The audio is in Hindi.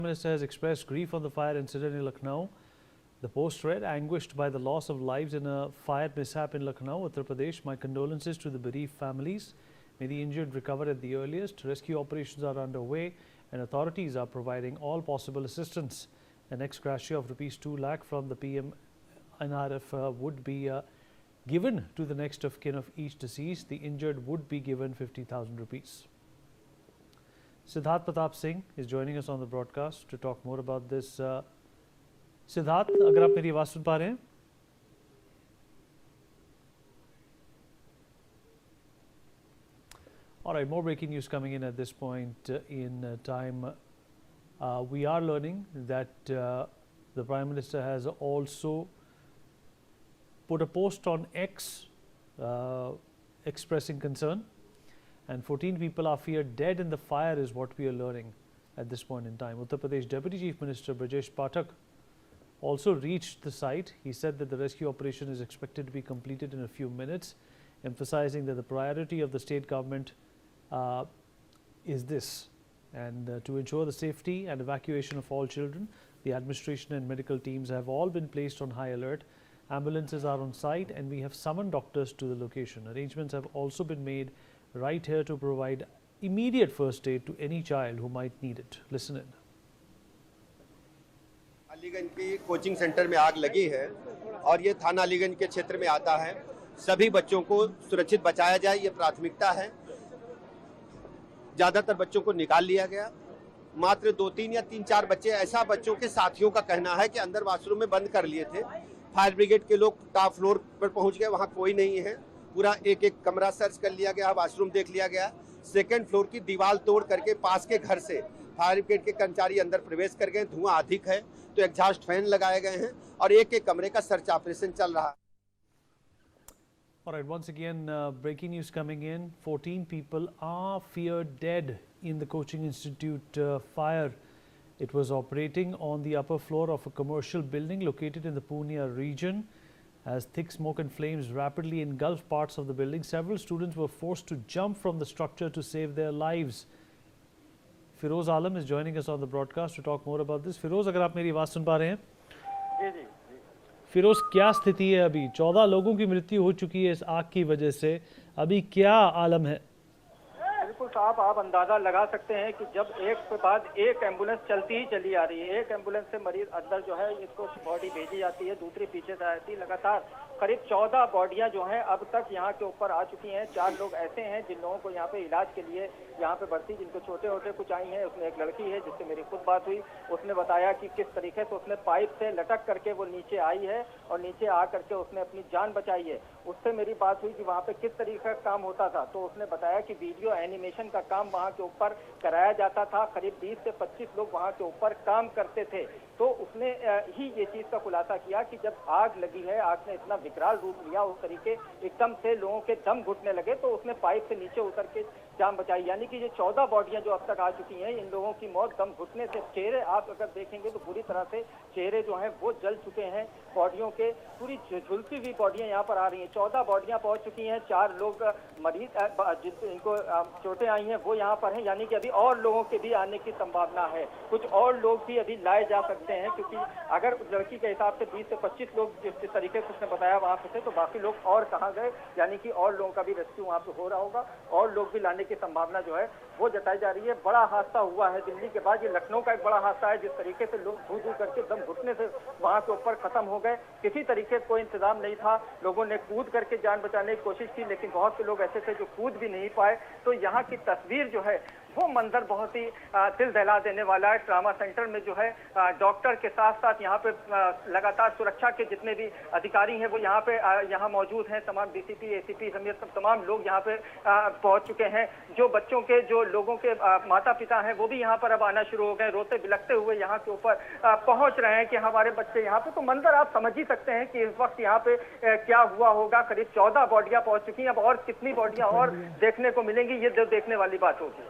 Minister has expressed grief on the fire incident in Lucknow. The post read, anguished by the loss of lives in a fire mishap in Lucknow, Uttar Pradesh. My condolences to the bereaved families. May the injured recover at the earliest. Rescue operations are underway and authorities are providing all possible assistance. An ex gratia of rupees 2 lakh from the PM NRF would be given to the next of kin of each deceased. The injured would be given 50,000 rupees. Siddharth Pratap Singh is joining us on the broadcast to talk more about this. Siddharth, अगर आप मेरी आवाज सुन पा रहे हैं? All right, more breaking news coming in at this point in time. We are learning that the Prime Minister has also put a post on X expressing concern, and 14 people are feared dead in the fire is what we are learning at this point in time. Uttar Pradesh Deputy Chief Minister Brajesh Pathak also reached the site. He said that the rescue operation is expected to be completed in a few minutes, emphasizing that the priority of the state government is this, and to ensure the safety and evacuation of all children, the administration and medical teams have all been placed on high alert. Ambulances are on site and we have summoned doctors to the location. Arrangements have also been made right here to provide immediate first aid to any child who might need it. Listen in. Aliganj की कोचिंग सेंटर में आग लगी है और ये थाना अलीगंज के क्षेत्र में आता है। सभी बच्चों को सुरक्षित बचाया जाए, ये प्राथमिकता है। ज्यादातर बच्चों को निकाल लिया गया। मात्र 2-3 या 3-4 बच्चे ऐसा बच्चों के साथियों का कहना है कि अंदर वॉशरूम में बंद कर लिए थे। फायर ब्रिगेड के लोग टॉप फ्लोर पर पहुंच गए, वहां कोई नहीं है। पूरा एक कमरा सर्च कर लिया गया, वॉशरूम देख लिया गया। सेकंड फ्लोर की दीवार तोड़ करके पास के घर से फायर ब्रिगेड के कर्मचारी अंदर प्रवेश कर गए। धुआं अधिक है तो एग्जॉस्ट फैन लगाए गए हैं और एक कमरे का सर्च ऑपरेशन चल रहा है। All right, once again, breaking news coming in. 14 people are feared dead in the coaching institute fire. It was operating on the upper floor of a commercial building located in the Pune region. As thick smoke and flames rapidly engulfed parts of the building, several students were forced to jump from the structure to save their lives. Firoz Alam is joining us on the broadcast to talk more about this. Firoz, अगर आप मेरी आवाज़ सुन पा रहे हैं? जी जी। फिरोज, क्या स्थिति है अभी? 14 लोगों की मृत्यु हो चुकी है इस आग की वजह से। अभी क्या आलम है? बिल्कुल साहब, आप अंदाजा लगा सकते हैं कि जब एक के बाद एक एम्बुलेंस चलती ही चली आ रही है। एक एम्बुलेंस से मरीज अंदर जो है इसको बॉडी भेजी जाती है, दूसरी पीछे से आती है। लगातार करीब 14 बॉडियां जो हैं अब तक यहाँ के ऊपर आ चुकी हैं। 4 लोग ऐसे हैं जिन लोगों को यहाँ पे इलाज के लिए यहाँ पे भर्ती, जिनको छोटे छोटे कुछ आई हैं। उसमें एक लड़की है जिससे मेरी खुद बात हुई। उसने बताया कि किस तरीके से उसने पाइप से लटक करके वो नीचे आई है और नीचे आ करके उसने अपनी जान बचाई है। उससे मेरी बात हुई कि वहाँ पे किस तरीके का काम होता था, तो उसने बताया कि वीडियो एनिमेशन का काम वहाँ के ऊपर कराया जाता था। करीब 20 से 25 लोग वहाँ के ऊपर काम करते थे। तो उसने ही ये चीज का खुलासा किया कि जब आग लगी है, आग ने इतना विकराल रूप लिया, उस तरीके एकदम से लोगों के दम घुटने लगे, तो उसने पाइप से नीचे उतर के जान बचाई। यानी कि ये 14 बॉडियां जो अब तक आ चुकी हैं, इन लोगों की मौत दम घुटने से। चेहरे आप अगर देखेंगे तो पूरी तरह से चेहरे जो हैं वो जल चुके हैं। बॉडियों के पूरी झुलसी हुई बॉडियां यहाँ पर आ रही हैं। 14 बॉडियां पहुंच चुकी हैं। 4 लोग मरीज जिनको चोटें आई हैं वो यहाँ पर हैं। यानी कि अभी और लोगों के भी आने की संभावना है। कुछ और लोग भी अभी लाए जा सकते हैं, क्योंकि अगर लड़की के हिसाब से 20 से 25 लोग जिस तरीके से उसने बताया वहां पे थे, तो बाकी लोग और कहाँ गए। यानी कि और लोगों का भी रेस्क्यू वहां पे हो रहा होगा और लोग भी लाने की संभावना जो है वो जताई जा रही है। बड़ा हादसा हुआ है दिल्ली के बाद, ये लखनऊ का एक बड़ा हादसा है। जिस तरीके से लोग धू करके दम घुटने से वहां के ऊपर खत्म हो गए, किसी तरीके से कोई इंतजाम नहीं था। लोगों ने कूद करके जान बचाने की कोशिश की, लेकिन बहुत से लोग ऐसे थे जो कूद भी नहीं पाए। तो यहाँ की तस्वीर जो है वो मंजर बहुत ही दिल दहला देने वाला है। ट्रामा सेंटर में जो है डॉक्टर के साथ साथ यहाँ पे लगातार सुरक्षा के जितने भी अधिकारी हैं वो यहाँ मौजूद हैं। तमाम डीसीपी, एसीपी समेत तमाम लोग यहाँ पे पहुंच चुके हैं। जो बच्चों के, जो लोगों के माता पिता हैं वो भी यहाँ पर अब आना शुरू हो गए, रोते बिलखते हुए यहाँ के ऊपर पहुंच रहे हैं कि हमारे बच्चे यहाँ पे। तो मंजर आप समझ ही सकते हैं कि इस वक्त यहाँ पे क्या हुआ होगा। करीब 14 बॉडियां पहुंच चुकी हैं। अब और कितनी बॉडियां और देखने को मिलेंगी, ये देखने वाली बात होगी।